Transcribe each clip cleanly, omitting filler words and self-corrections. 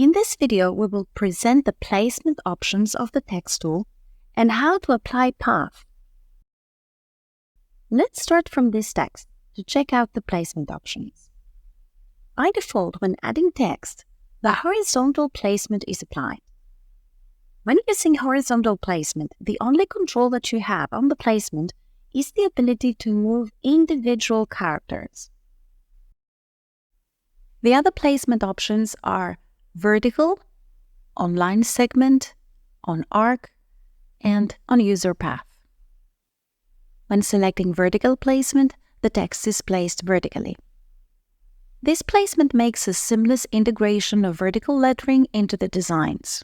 In this video, we will present the placement options of the text tool and how to apply path. Let's start from this text to check out the placement options. By default, when adding text, the horizontal placement is applied. When using horizontal placement, the only control that you have on the placement is the ability to move individual characters. The other placement options are vertical, on line segment, on arc, and on user path. When selecting vertical placement, the text is placed vertically. This placement makes a seamless integration of vertical lettering into the designs.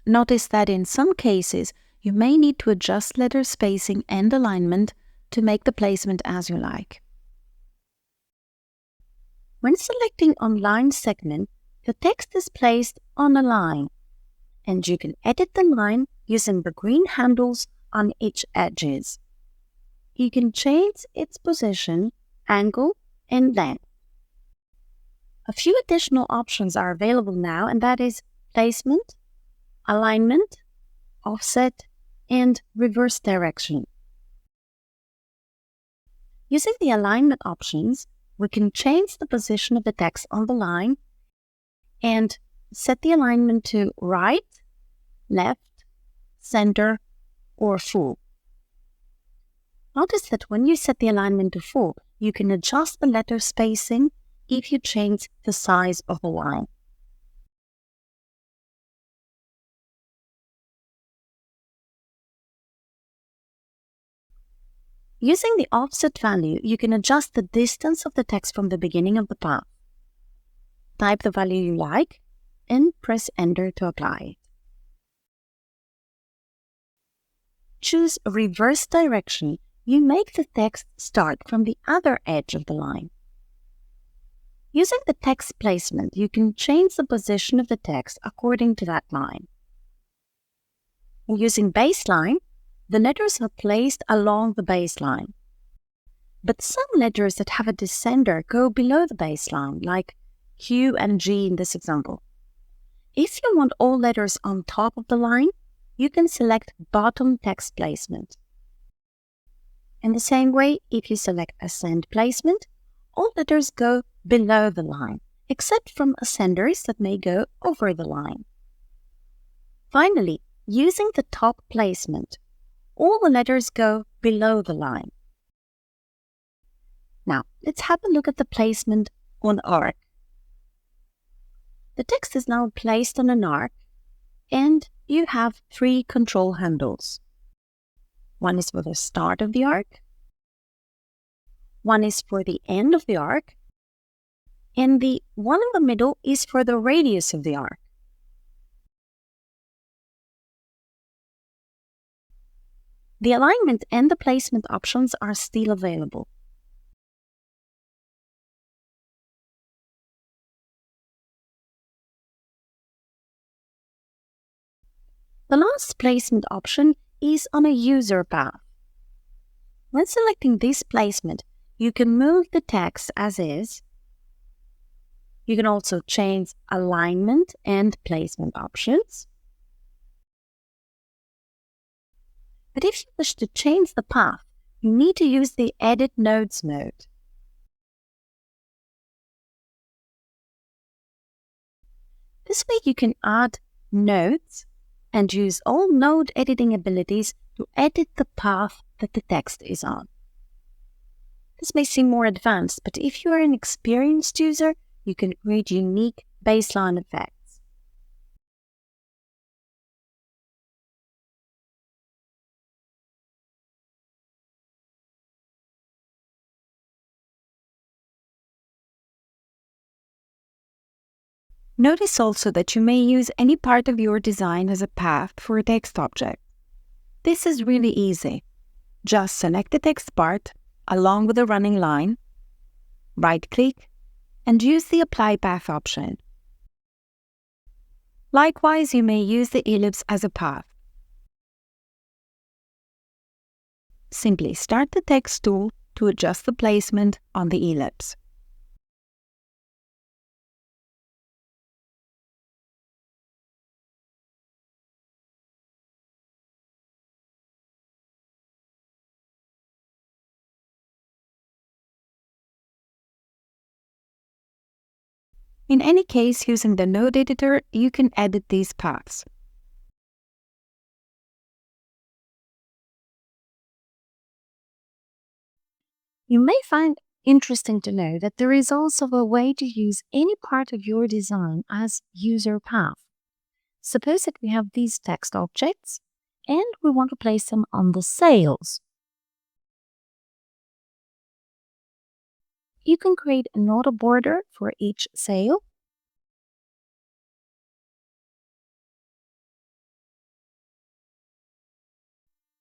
Notice that in some cases, you may need to adjust letter spacing and alignment to make the placement as you like. When selecting on line segment, the text is placed on a line, and you can edit the line using the green handles on each edges. You can change its position, angle, and length. A few additional options are available now, and that is placement, alignment, offset, and reverse direction. Using the alignment options, we can change the position of the text on the line and set the alignment to right, left, center, or full. Notice that when you set the alignment to full, you can adjust the letter spacing if you change the size of the line. Using the offset value, you can adjust the distance of the text from the beginning of the path. Type the value you like and press Enter to apply it. Choose reverse direction. You make the text start from the other edge of the line. Using the text placement, you can change the position of the text according to that line. Using baseline, the letters are placed along the baseline. But some letters that have a descender go below the baseline, like Q and G in this example. If you want all letters on top of the line, you can select bottom text placement. In the same way, if you select ascend placement, all letters go below the line, except from ascenders that may go over the line. Finally, using the top placement, all the letters go below the line. Now, let's have a look at the placement on arc. The text is now placed on an arc, and you have three control handles. One is for the start of the arc, one is for the end of the arc, and the one in the middle is for the radius of the arc. The alignment and the placement options are still available. The last placement option is on a user path. When selecting this placement, you can move the text as is. You can also change alignment and placement options. But if you wish to change the path, you need to use the Edit Nodes mode. This way you can add nodes and use all node editing abilities to edit the path that the text is on. This may seem more advanced, but if you are an experienced user, you can create unique baseline effects. Notice also that you may use any part of your design as a path for a text object. This is really easy. Just select the text part along with the running line, right-click, and use the Apply Path option. Likewise, you may use the ellipse as a path. Simply start the text tool to adjust the placement on the ellipse. In any case, using the node editor, you can edit these paths. You may find interesting to know that there is also a way to use any part of your design as user path. Suppose that we have these text objects and we want to place them on the sales. You can create an auto border for each sale.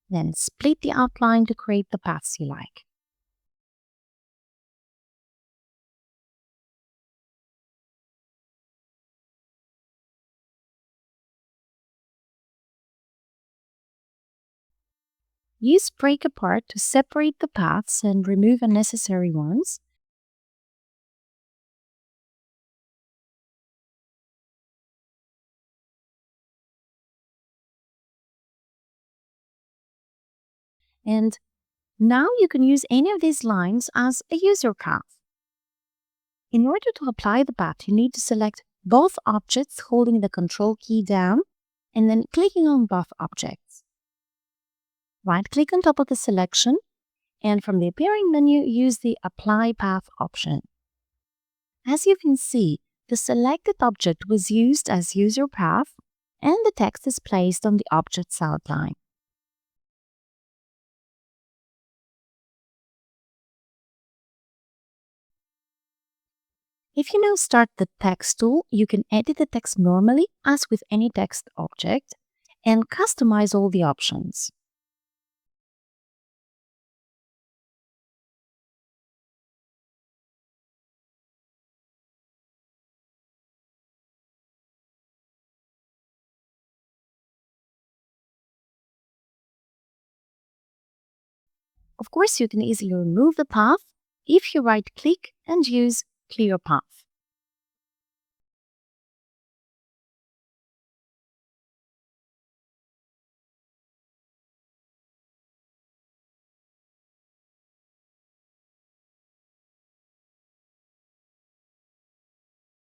Then split the outline to create the paths you like. Use break apart to separate the paths and remove unnecessary ones. And now you can use any of these lines as a user path. In order to apply the path, you need to select both objects holding the Control key down and then clicking on both objects. Right-click on top of the selection and from the appearing menu, use the Apply Path option. As you can see, the selected object was used as user path and the text is placed on the object's outline. If you now start the text tool, you can edit the text normally as with any text object and customize all the options. Of course, you can easily remove the path if you right-click and use Clear Path.